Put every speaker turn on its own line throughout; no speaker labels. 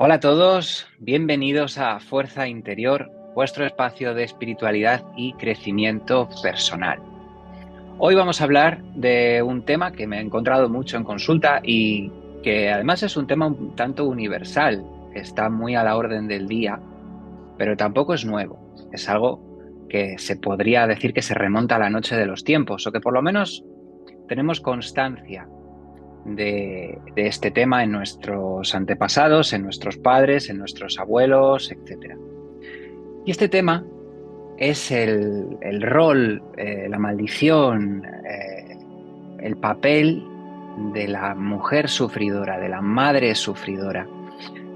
Hola a todos, bienvenidos a Fuerza Interior, vuestro espacio de espiritualidad y crecimiento personal. Hoy vamos a hablar de un tema que me he encontrado mucho en consulta y que además es un tema un tanto universal, está muy a la orden del día, pero tampoco es nuevo. Es algo que se podría decir que se remonta a la noche de los tiempos, o que por lo menos tenemos constancia de este tema en nuestros antepasados, en nuestros padres, en nuestros abuelos, etcétera. Y este tema es el rol, la maldición, el papel de la mujer sufridora, de la madre sufridora.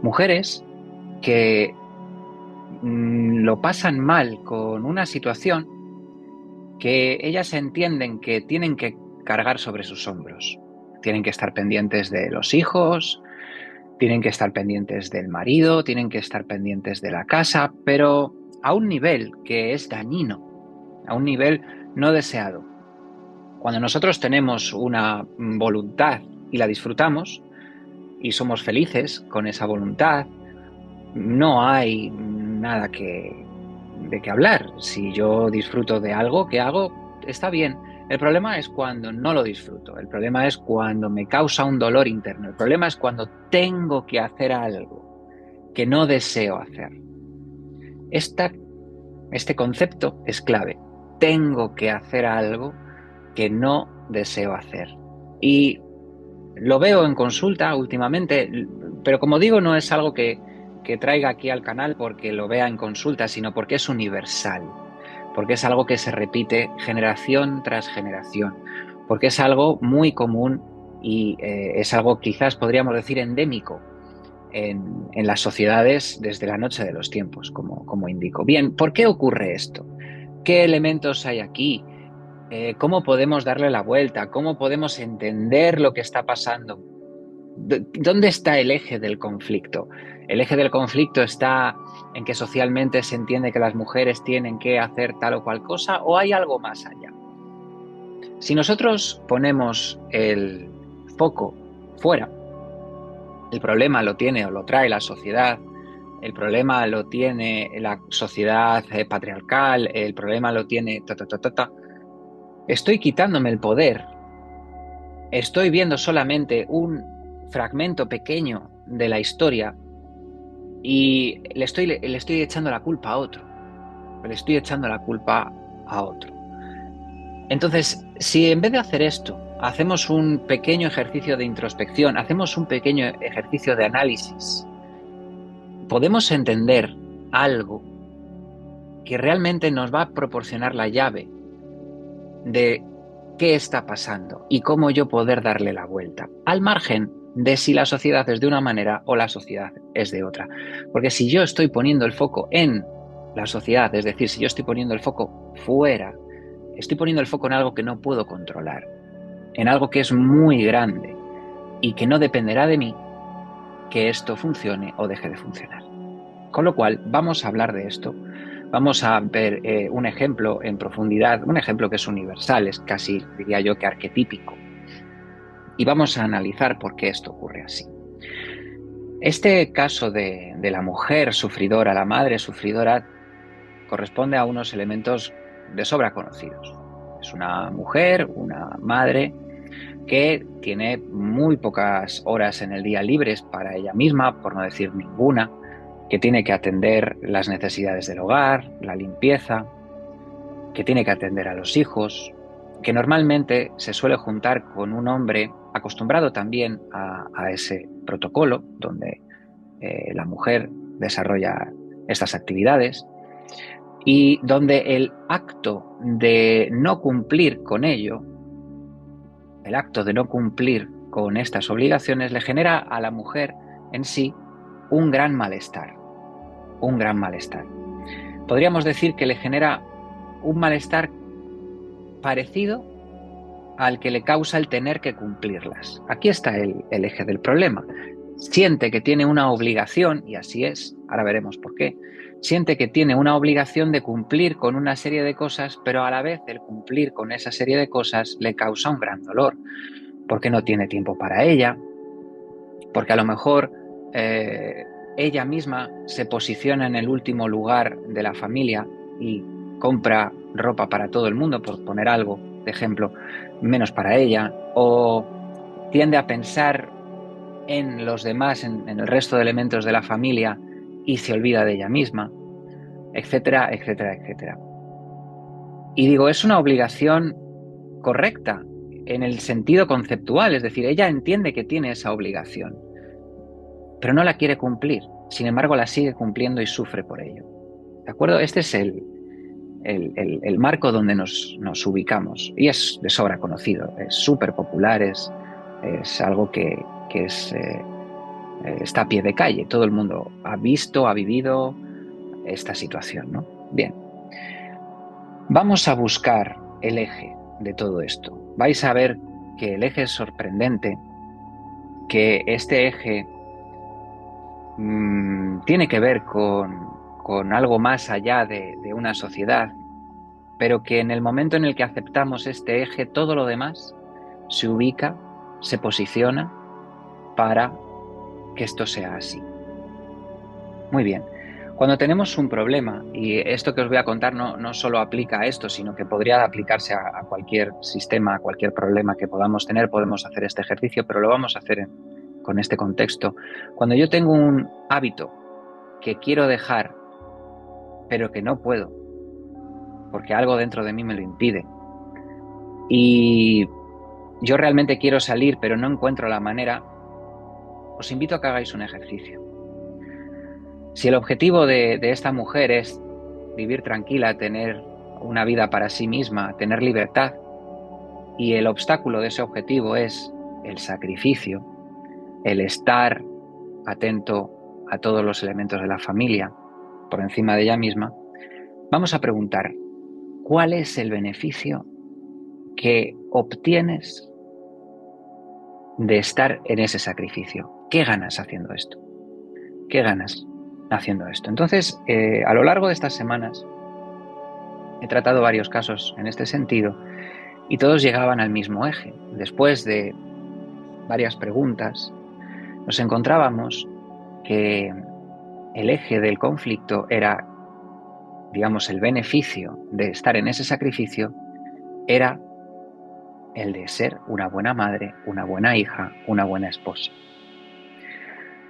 Mujeres que lo pasan mal con una situación que ellas entienden que tienen que cargar sobre sus hombros. Tienen que estar pendientes de los hijos, tienen que estar pendientes del marido, tienen que estar pendientes de la casa, pero a un nivel que es dañino, a un nivel no deseado. Cuando nosotros tenemos una voluntad y la disfrutamos y somos felices con esa voluntad, no hay nada de qué hablar. Si yo disfruto de algo que hago, está bien. El problema es cuando no lo disfruto. El problema es cuando me causa un dolor interno. El problema es cuando tengo que hacer algo que no deseo hacer. Esta, este concepto es clave. Tengo que hacer algo que no deseo hacer. Y lo veo en consulta últimamente, pero como digo, no es algo que traiga aquí al canal porque lo vea en consulta, sino porque es universal, porque es algo que se repite generación tras generación, porque es algo muy común y es algo quizás podríamos decir endémico en las sociedades desde la noche de los tiempos, como indico. Bien, ¿por qué ocurre esto? ¿Qué elementos hay aquí? ¿Cómo podemos darle la vuelta? ¿Cómo podemos entender lo que está pasando? ¿Dónde está el eje del conflicto? ¿El eje del conflicto está en que socialmente se entiende que las mujeres tienen que hacer tal o cual cosa o hay algo más allá? Si nosotros ponemos el foco fuera, el problema lo tiene o lo trae la sociedad, el problema lo tiene la sociedad patriarcal, el problema lo tiene estoy quitándome el poder, estoy viendo solamente un fragmento pequeño de la historia y le estoy echando la culpa a otro, le estoy echando la culpa a otro. Entonces, si en vez de hacer esto, hacemos un pequeño ejercicio de introspección, hacemos un pequeño ejercicio de análisis, podemos entender algo que realmente nos va a proporcionar la llave de qué está pasando y cómo yo poder darle la vuelta, al margen de si la sociedad es de una manera o la sociedad es de otra. Porque si yo estoy poniendo el foco en la sociedad, es decir, si yo estoy poniendo el foco fuera, estoy poniendo el foco en algo que no puedo controlar, en algo que es muy grande y que no dependerá de mí que esto funcione o deje de funcionar. Con lo cual, vamos a hablar de esto. Vamos a ver un ejemplo en profundidad, un ejemplo que es universal, es casi, diría yo, que arquetípico. Y vamos a analizar por qué esto ocurre así. Este caso de la mujer sufridora, la madre sufridora, corresponde a unos elementos de sobra conocidos. Es una mujer, una madre, que tiene muy pocas horas en el día libres para ella misma, por no decir ninguna, que tiene que atender las necesidades del hogar, la limpieza, que tiene que atender a los hijos, que normalmente se suele juntar con un hombre acostumbrado también a ese protocolo, donde la mujer desarrolla estas actividades, y donde el acto de no cumplir con ello, el acto de no cumplir con estas obligaciones le genera a la mujer en sí un gran malestar, un gran malestar. Podríamos decir que le genera un malestar parecido al que le causa el tener que cumplirlas. Aquí está el eje del problema. Siente que tiene una obligación, y así es, ahora veremos por qué, siente que tiene una obligación de cumplir con una serie de cosas, pero a la vez el cumplir con esa serie de cosas le causa un gran dolor, porque no tiene tiempo para ella, porque a lo mejor ella misma se posiciona en el último lugar de la familia y compra ropa para todo el mundo, por poner algo de ejemplo, menos para ella, o tiende a pensar en los demás, en el resto de elementos de la familia y se olvida de ella misma, etcétera, etcétera, etcétera. Y digo, es una obligación correcta en el sentido conceptual, es decir, ella entiende que tiene esa obligación, pero no la quiere cumplir. Sin embargo, la sigue cumpliendo y sufre por ello. ¿De acuerdo? Este es el marco donde nos ubicamos. Y es de sobra conocido, es súper popular, es algo que está a pie de calle. Todo el mundo ha visto, ha vivido esta situación, ¿no? Bien. Vamos a buscar el eje de todo esto. Vais a ver que el eje es sorprendente, que este eje tiene que ver con algo más allá de una sociedad, pero que en el momento en el que aceptamos este eje, todo lo demás se ubica, se posiciona para que esto sea así. Muy bien. Cuando tenemos un problema, y esto que os voy a contar no solo aplica a esto, sino que podría aplicarse a cualquier sistema, a cualquier problema que podamos tener, podemos hacer este ejercicio, pero lo vamos a hacer con este contexto. Cuando yo tengo un hábito que quiero dejar, pero que no puedo, porque algo dentro de mí me lo impide, y yo realmente quiero salir, pero no encuentro la manera, os invito a que hagáis un ejercicio. Si el objetivo de esta mujer es vivir tranquila, tener una vida para sí misma, tener libertad, y el obstáculo de ese objetivo es el sacrificio, el estar atento a todos los elementos de la familia por encima de ella misma, vamos a preguntar, ¿cuál es el beneficio que obtienes de estar en ese sacrificio? ¿Qué ganas haciendo esto? ¿Qué ganas haciendo esto? Entonces, a lo largo de estas semanas he tratado varios casos en este sentido y todos llegaban al mismo eje. Después de varias preguntas, nos encontrábamos que el eje del conflicto era, digamos, el beneficio de estar en ese sacrificio era el de ser una buena madre, una buena hija, una buena esposa.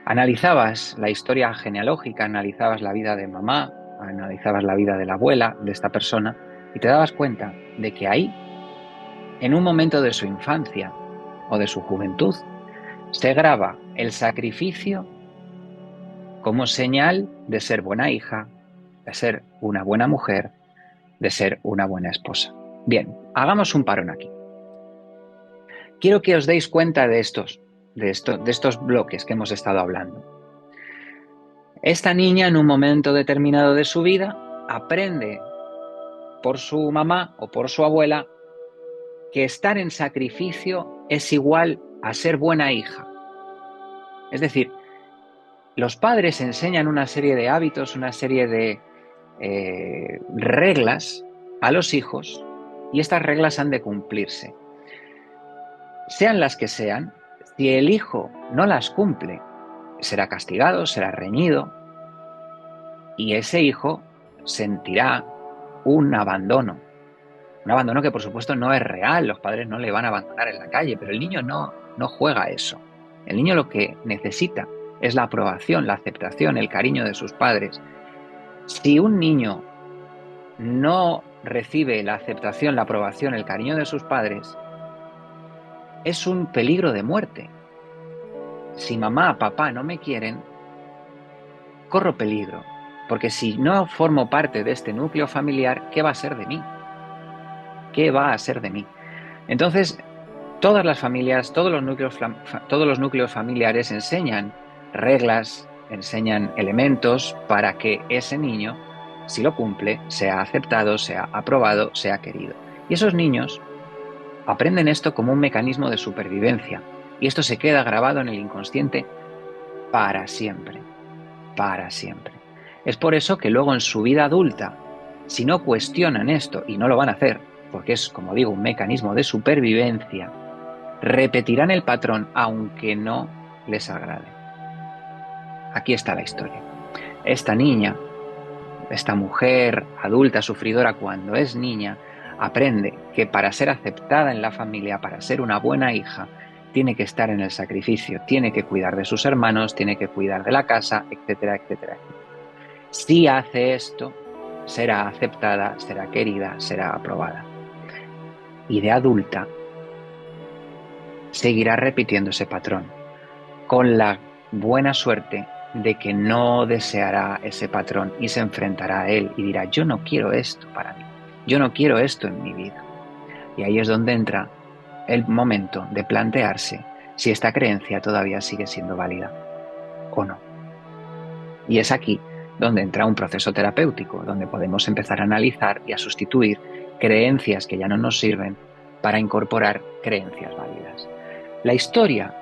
Analizabas la historia genealógica, analizabas la vida de mamá, analizabas la vida de la abuela de esta persona y te dabas cuenta de que ahí, en un momento de su infancia o de su juventud, se graba el sacrificio como señal de ser buena hija, de ser una buena mujer, de ser una buena esposa. Bien, hagamos un parón aquí. Quiero que os deis cuenta de estos bloques que hemos estado hablando. Esta niña en un momento determinado de su vida aprende por su mamá o por su abuela que estar en sacrificio es igual a ser buena hija. Es decir, los padres enseñan una serie de hábitos, una serie de reglas a los hijos y estas reglas han de cumplirse. Sean las que sean, si el hijo no las cumple, será castigado, será reñido y ese hijo sentirá un abandono que por supuesto no es real, los padres no le van a abandonar en la calle, pero el niño no juega a eso. El niño lo que necesita es la aprobación, la aceptación, el cariño de sus padres. Si un niño no recibe la aceptación, la aprobación, el cariño de sus padres, es un peligro de muerte. Si mamá, papá no me quieren, corro peligro, porque si no formo parte de este núcleo familiar, ¿qué va a ser de mí? ¿Qué va a ser de mí? Entonces, todas las familias, todos los núcleos familiares enseñan reglas, enseñan elementos para que ese niño, si lo cumple, sea aceptado, sea aprobado, sea querido. Y esos niños aprenden esto como un mecanismo de supervivencia. Y esto se queda grabado en el inconsciente para siempre. Para siempre. Es por eso que luego en su vida adulta, si no cuestionan esto, y no lo van a hacer, porque es, como digo, un mecanismo de supervivencia, repetirán el patrón aunque no les agrade. Aquí está la historia. Esta niña, esta mujer adulta sufridora cuando es niña, aprende que para ser aceptada en la familia, para ser una buena hija, tiene que estar en el sacrificio, tiene que cuidar de sus hermanos, tiene que cuidar de la casa, etcétera, etcétera, etcétera. Si hace esto, será aceptada, será querida, será aprobada. Y de adulta, seguirá repitiendo ese patrón, con la buena suerte de que no deseará ese patrón y se enfrentará a él y dirá, yo no quiero esto para mí, yo no quiero esto en mi vida. Y ahí es donde entra el momento de plantearse si esta creencia todavía sigue siendo válida o no. Y es aquí donde entra un proceso terapéutico, donde podemos empezar a analizar y a sustituir creencias que ya no nos sirven para incorporar creencias válidas. La historia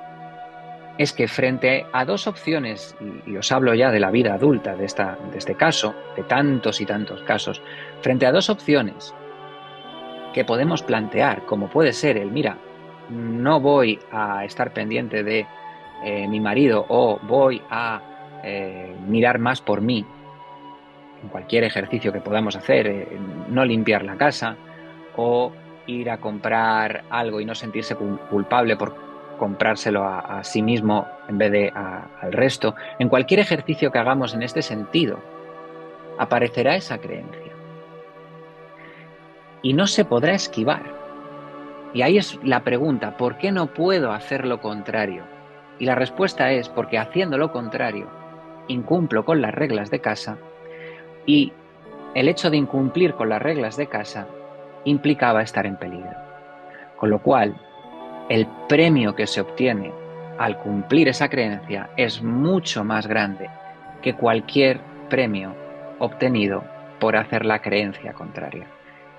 es que frente a dos opciones, y os hablo ya de la vida adulta de este caso, de tantos y tantos casos, frente a dos opciones que podemos plantear, como puede ser el, mira, no voy a estar pendiente de mi marido o voy a mirar más por mí, en cualquier ejercicio que podamos hacer, no limpiar la casa o ir a comprar algo y no sentirse culpable por comprárselo a sí mismo en vez de al resto. En cualquier ejercicio que hagamos en este sentido, aparecerá esa creencia y no se podrá esquivar. Y ahí es la pregunta, ¿por qué no puedo hacer lo contrario? Y la respuesta es porque haciendo lo contrario, incumplo con las reglas de casa y el hecho de incumplir con las reglas de casa implicaba estar en peligro. Con lo cual, el premio que se obtiene al cumplir esa creencia es mucho más grande que cualquier premio obtenido por hacer la creencia contraria.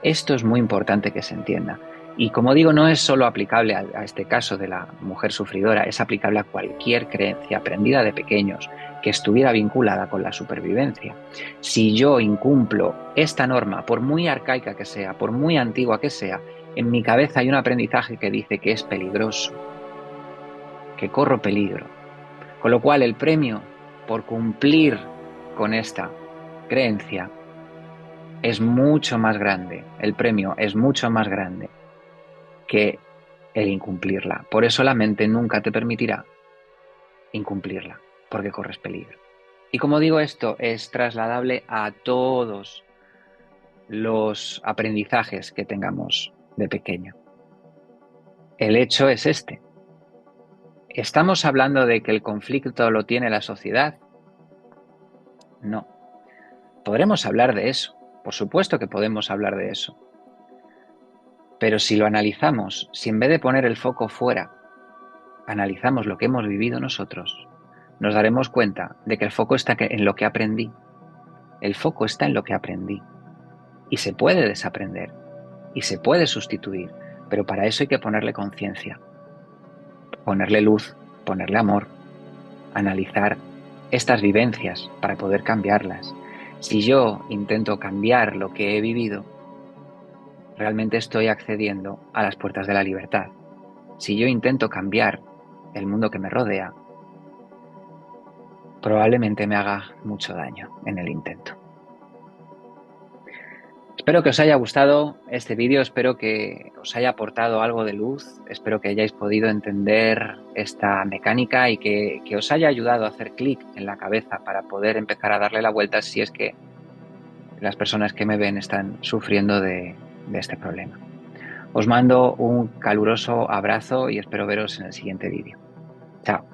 Esto es muy importante que se entienda. Y como digo, no es solo aplicable a este caso de la mujer sufridora, es aplicable a cualquier creencia aprendida de pequeños que estuviera vinculada con la supervivencia. Si yo incumplo esta norma, por muy arcaica que sea, por muy antigua que sea, en mi cabeza hay un aprendizaje que dice que es peligroso, que corro peligro. Con lo cual el premio por cumplir con esta creencia es mucho más grande, el premio es mucho más grande que el incumplirla. Por eso la mente nunca te permitirá incumplirla, porque corres peligro. Y como digo, esto es trasladable a todos los aprendizajes que tengamos de pequeño. El hecho es este. ¿Estamos hablando de que el conflicto lo tiene la sociedad? No. Podremos hablar de eso. Por supuesto que podemos hablar de eso. Pero si lo analizamos, si en vez de poner el foco fuera, analizamos lo que hemos vivido nosotros, nos daremos cuenta de que el foco está en lo que aprendí. El foco está en lo que aprendí. Y se puede desaprender. Y se puede sustituir. Pero para eso hay que ponerle conciencia. Ponerle luz. Ponerle amor. Analizar estas vivencias para poder cambiarlas. Si yo intento cambiar lo que he vivido, realmente estoy accediendo a las puertas de la libertad. Si yo intento cambiar el mundo que me rodea, probablemente me haga mucho daño en el intento. Espero que os haya gustado este vídeo, espero que os haya aportado algo de luz, espero que hayáis podido entender esta mecánica y que os haya ayudado a hacer clic en la cabeza para poder empezar a darle la vuelta si es que las personas que me ven están sufriendo de este problema. Os mando un caluroso abrazo y espero veros en el siguiente vídeo. Chao.